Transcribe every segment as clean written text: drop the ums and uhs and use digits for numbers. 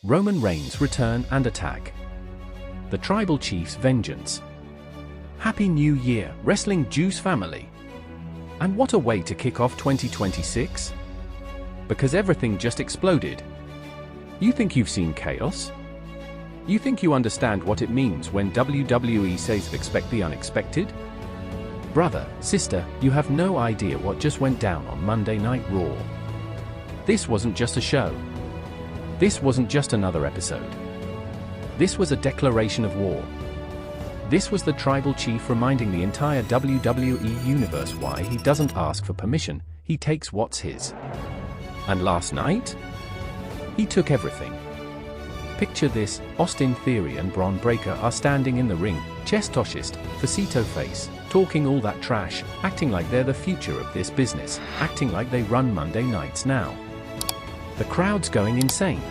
Roman Reigns' return and attack. The Tribal Chief's vengeance. Happy New Year, Wrestling Juice family! And what a way to kick off 2026? Because everything just exploded. You think you've seen chaos? You think you understand what it means when WWE says expect the unexpected? Brother, sister, you have no idea what just went down on Monday Night Raw. This wasn't just a show. This wasn't just another episode. This was a declaration of war. This was the Tribal Chief reminding the entire WWE Universe why he doesn't ask for permission, he takes what's his. And last night? He took everything. Picture this, Austin Theory and Bron Breakker are standing in the ring, chest-toshist, facito face, talking all that trash, acting like they're the future of this business, acting like they run Monday nights now. The crowd's going insane.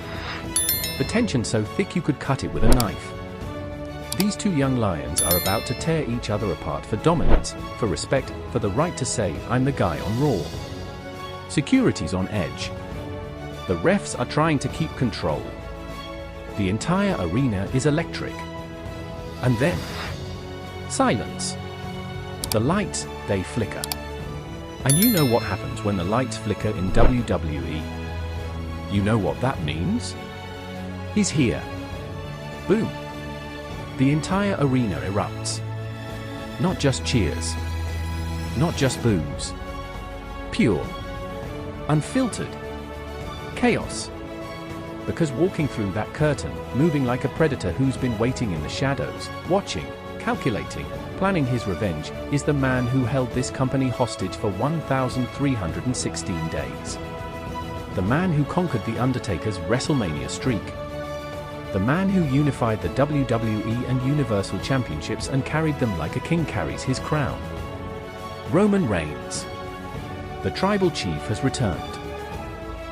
The tension so thick you could cut it with a knife. These two young lions are about to tear each other apart for dominance, for respect, for the right to say, I'm the guy on Raw. Security's on edge. The refs are trying to keep control. The entire arena is electric. And then, silence. The lights, they flicker. And you know what happens when the lights flicker in WWE. You know what that means? He's here. Boom. The entire arena erupts. Not just cheers. Not just boos. Pure. Unfiltered. Chaos. Because walking through that curtain, moving like a predator who's been waiting in the shadows, watching, calculating, planning his revenge, is the man who held this company hostage for 1,316 days. The man who conquered The Undertaker's WrestleMania streak. The man who unified the WWE and Universal Championships and carried them like a king carries his crown. Roman Reigns. The Tribal Chief has returned.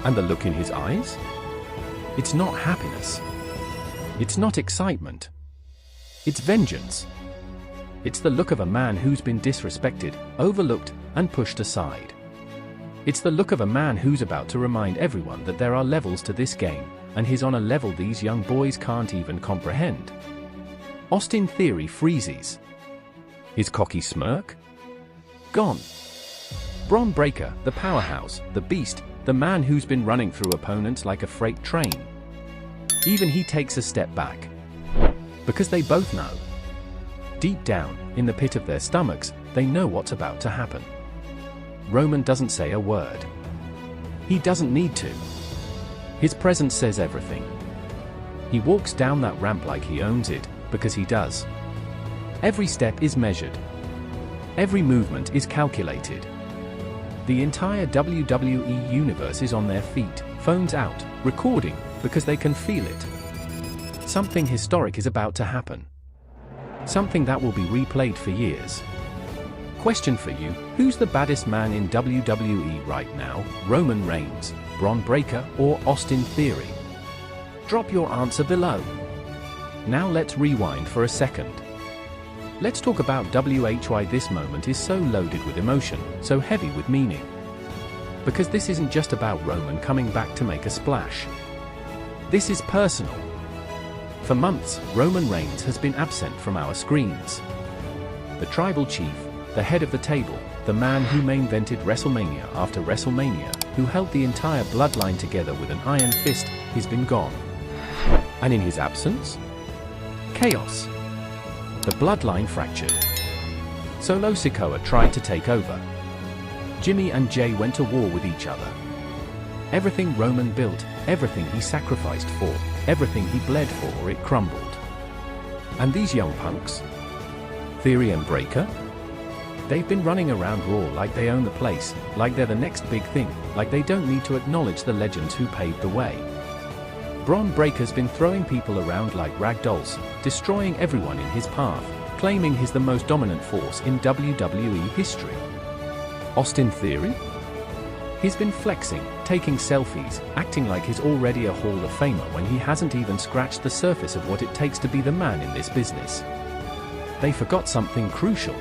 And the look in his eyes? It's not happiness. It's not excitement. It's vengeance. It's the look of a man who's been disrespected, overlooked, and pushed aside. It's the look of a man who's about to remind everyone that there are levels to this game, and he's on a level these young boys can't even comprehend. Austin Theory freezes. His cocky smirk? Gone. Bron Breakker, the powerhouse, the beast, the man who's been running through opponents like a freight train. Even he takes a step back. Because they both know. Deep down, in the pit of their stomachs, they know what's about to happen. Roman doesn't say a word. He doesn't need to. His presence says everything. He walks down that ramp like he owns it, because he does. Every step is measured. Every movement is calculated. The entire WWE Universe is on their feet, phones out, recording, because they can feel it. Something historic is about to happen. Something that will be replayed for years. Question for you, who's the baddest man in WWE right now, Roman Reigns, Bron Breakker, or Austin Theory? Drop your answer below. Now let's rewind for a second. Let's talk about why this moment is so loaded with emotion, so heavy with meaning. Because this isn't just about Roman coming back to make a splash. This is personal. For months, Roman Reigns has been absent from our screens. The Tribal Chief, the head of the table, the man who main-evented WrestleMania after WrestleMania, who held the entire bloodline together with an iron fist, he's been gone. And in his absence? Chaos. The bloodline fractured. Solo Sikoa tried to take over. Jimmy and Jay went to war with each other. Everything Roman built, everything he sacrificed for, everything he bled for, it crumbled. And these young punks? Theory and Breakker? They've been running around Raw like they own the place, like they're the next big thing, like they don't need to acknowledge the legends who paved the way. Bron Breakker's been throwing people around like rag dolls, destroying everyone in his path, claiming he's the most dominant force in WWE history. Austin Theory? He's been flexing, taking selfies, acting like he's already a Hall of Famer when he hasn't even scratched the surface of what it takes to be the man in this business. They forgot something crucial.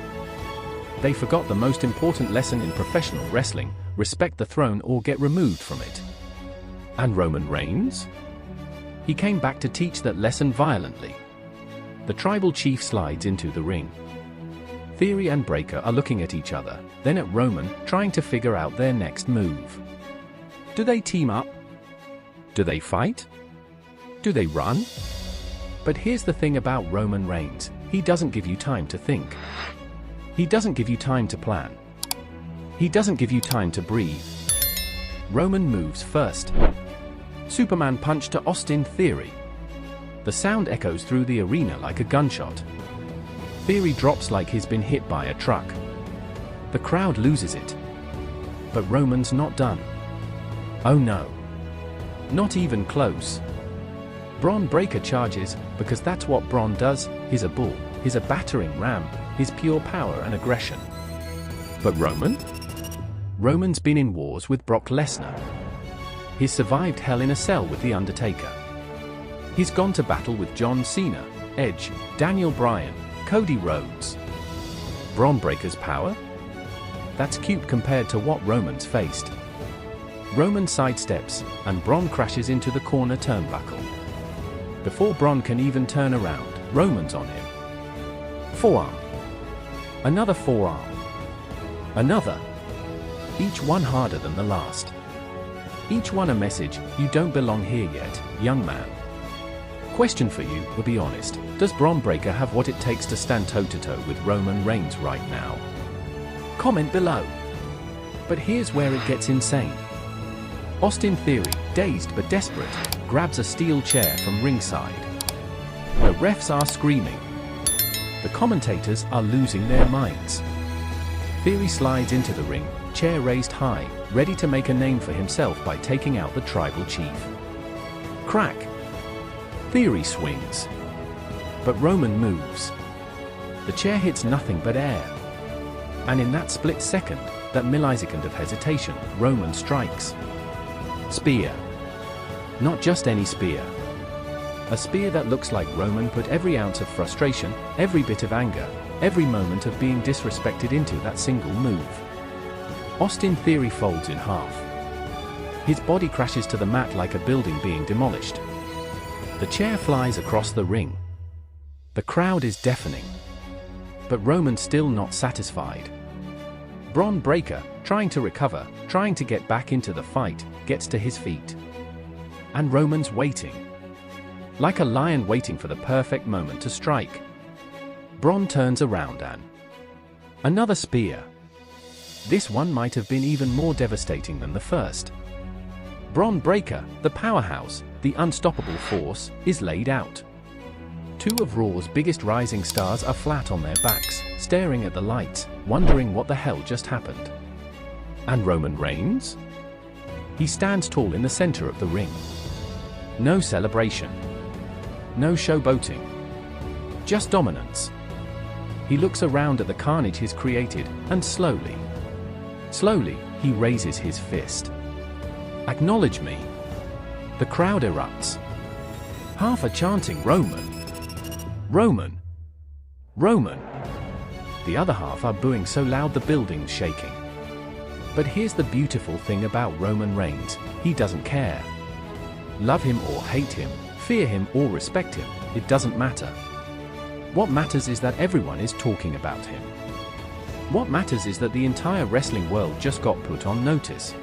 They forgot the most important lesson in professional wrestling: respect the throne or get removed from it. And Roman Reigns? He came back to teach that lesson violently. The tribal chief slides into the ring. Theory and Breakker are looking at each other, then at Roman, trying to figure out their next move. Do they team up? Do they fight? Do they run? But here's the thing about Roman Reigns, he doesn't give you time to think. He doesn't give you time to plan. He doesn't give you time to breathe. Roman moves first. Superman punch to Austin Theory. The sound echoes through the arena like a gunshot. Theory drops like he's been hit by a truck. The crowd loses it. But Roman's not done. Oh no. Not even close. Bron Breakker charges, because that's what Bron does. He's a bull, he's a battering ram, he's pure power and aggression. But Roman? Roman's been in wars with Brock Lesnar. He's survived Hell in a Cell with The Undertaker. He's gone to battle with John Cena, Edge, Daniel Bryan, Cody Rhodes. Bron Breakker's power? That's cute compared to what Roman's faced. Roman sidesteps, and Bron crashes into the corner turnbuckle. Before Bron can even turn around, Roman's on him. Forearm. Another forearm. Another. Each one harder than the last. Each one a message, you don't belong here yet, young man. Question for you, to be honest, does Bron Breakker have what it takes to stand toe-to-toe with Roman Reigns right now? Comment below. But here's where it gets insane. Austin Theory, dazed but desperate, grabs a steel chair from ringside. The refs are screaming. The commentators are losing their minds. Theory slides into the ring, chair raised high, ready to make a name for himself by taking out the tribal chief. Crack. Theory swings. But Roman moves. The chair hits nothing but air. And in that split second, that millisecond of hesitation, Roman strikes. Spear. Not just any spear. A spear that looks like Roman put every ounce of frustration, every bit of anger, every moment of being disrespected into that single move. Austin Theory folds in half. His body crashes to the mat like a building being demolished. The chair flies across the ring. The crowd is deafening. But Roman's still not satisfied. Bron Breakker, trying to recover, trying to get back into the fight, gets to his feet. And Roman's waiting. Like a lion waiting for the perfect moment to strike. Bron turns around and... another spear. This one might have been even more devastating than the first. Bron Breakker, the powerhouse, the unstoppable force, is laid out. Two of Raw's biggest rising stars are flat on their backs, staring at the lights, wondering what the hell just happened. And Roman Reigns? He stands tall in the center of the ring. No celebration. No showboating. Just dominance. He looks around at the carnage he's created, and slowly, he raises his fist. Acknowledge me. The crowd erupts. Half are chanting Roman. Roman. Roman. The other half are booing so loud the building's shaking. But here's the beautiful thing about Roman Reigns, he doesn't care. Love him or hate him, fear him or respect him, it doesn't matter. What matters is that everyone is talking about him. What matters is that the entire wrestling world just got put on notice.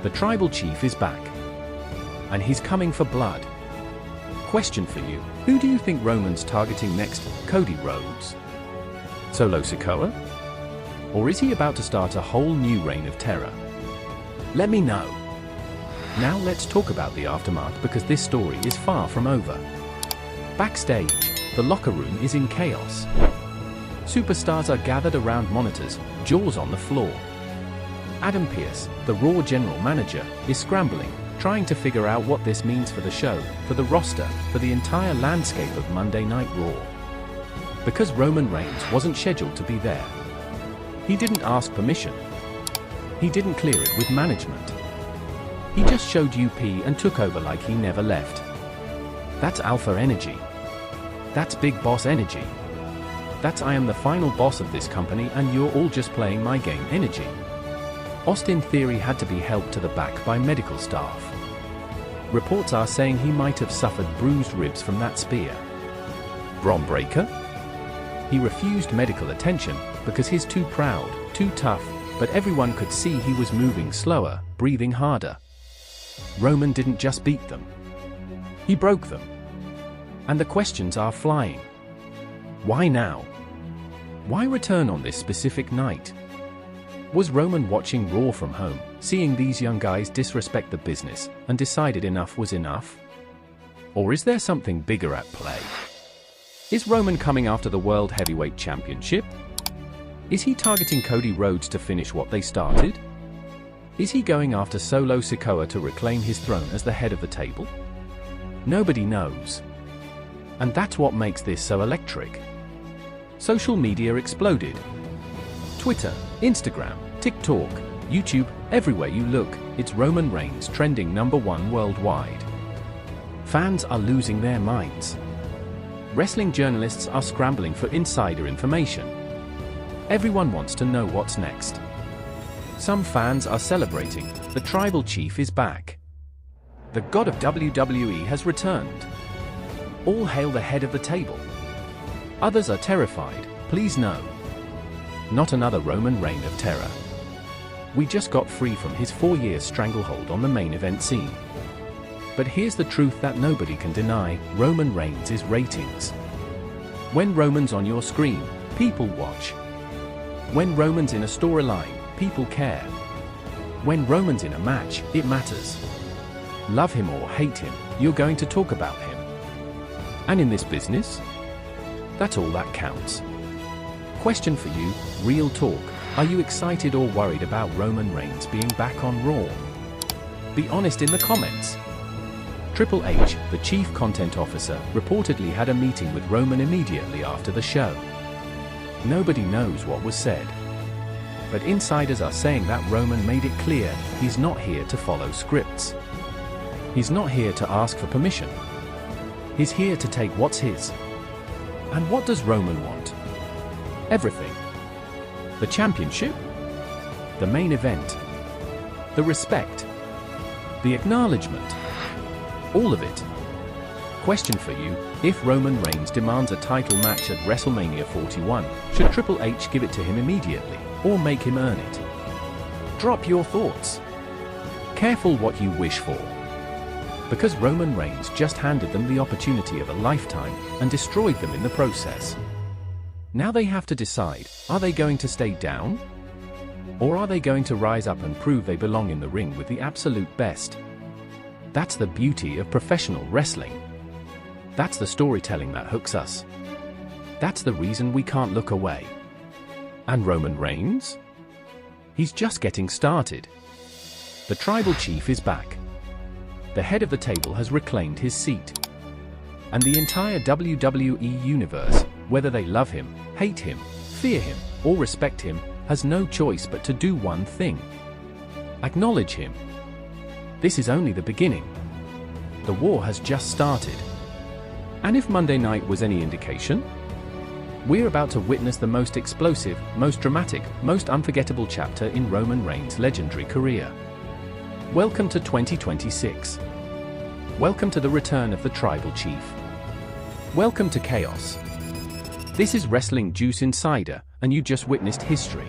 The tribal chief is back. And he's coming for blood. Question for you, who do you think Roman's targeting next, Cody Rhodes? Solo Sikoa? Or is he about to start a whole new reign of terror? Let me know. Now let's talk about the aftermath because this story is far from over. Backstage, the locker room is in chaos. Superstars are gathered around monitors, jaws on the floor. Adam Pearce, the Raw general manager, is scrambling, trying to figure out what this means for the show, for the roster, for the entire landscape of Monday Night Raw. Because Roman Reigns wasn't scheduled to be there. He didn't ask permission. He didn't clear it with management. He just showed UP and took over like he never left. That's alpha energy. That's big boss energy. That's I am the final boss of this company and you're all just playing my game energy. Austin Theory had to be helped to the back by medical staff. Reports are saying he might have suffered bruised ribs from that spear. Bron Breakker? He refused medical attention because he's too proud, too tough, but everyone could see he was moving slower, breathing harder. Roman didn't just beat them. He broke them. And the questions are flying. Why now? Why return on this specific night? Was Roman watching Raw from home, seeing these young guys disrespect the business, and decided enough was enough? Or is there something bigger at play? Is Roman coming after the World Heavyweight Championship? Is he targeting Cody Rhodes to finish what they started? Is he going after Solo Sikoa to reclaim his throne as the head of the table? Nobody knows. And that's what makes this so electric. Social media exploded. Twitter, Instagram, TikTok, YouTube, everywhere you look, it's Roman Reigns trending #1 worldwide. Fans are losing their minds. Wrestling journalists are scrambling for insider information. Everyone wants to know what's next. Some fans are celebrating, the tribal chief is back. The god of WWE has returned. All hail the head of the table. Others are terrified, please no. Not another Roman reign of terror. We just got free from his 4-year stranglehold on the main event scene. But here's the truth that nobody can deny, Roman Reigns is ratings. When Roman's on your screen, people watch. When Roman's in a storyline, people care. When Roman's in a match, it matters. Love him or hate him, you're going to talk about him. And in this business, that's all that counts. Question for you, real talk, are you excited or worried about Roman Reigns being back on Raw? Be honest in the comments. Triple H, the chief content officer, reportedly had a meeting with Roman immediately after the show. Nobody knows what was said. But insiders are saying that Roman made it clear he's not here to follow scripts. He's not here to ask for permission. He's here to take what's his. And what does Roman want? Everything. The championship? The main event? The respect? The acknowledgement? All of it. Question for you, if Roman Reigns demands a title match at WrestleMania 41, should Triple H give it to him immediately, or make him earn it? Drop your thoughts. Careful what you wish for. Because Roman Reigns just handed them the opportunity of a lifetime, and destroyed them in the process. Now they have to decide, are they going to stay down? Or are they going to rise up and prove they belong in the ring with the absolute best? That's the beauty of professional wrestling. That's the storytelling that hooks us. That's the reason we can't look away. And Roman Reigns? He's just getting started. The tribal chief is back. The head of the table has reclaimed his seat. And the entire WWE Universe, whether they love him, hate him, fear him, or respect him, has no choice but to do one thing. Acknowledge him. This is only the beginning. The war has just started. And if Monday night was any indication, we're about to witness the most explosive, most dramatic, most unforgettable chapter in Roman Reigns' legendary career. Welcome to 2026. Welcome to the return of the tribal chief. Welcome to chaos. This is Wrestling Juice Insider, and you just witnessed history.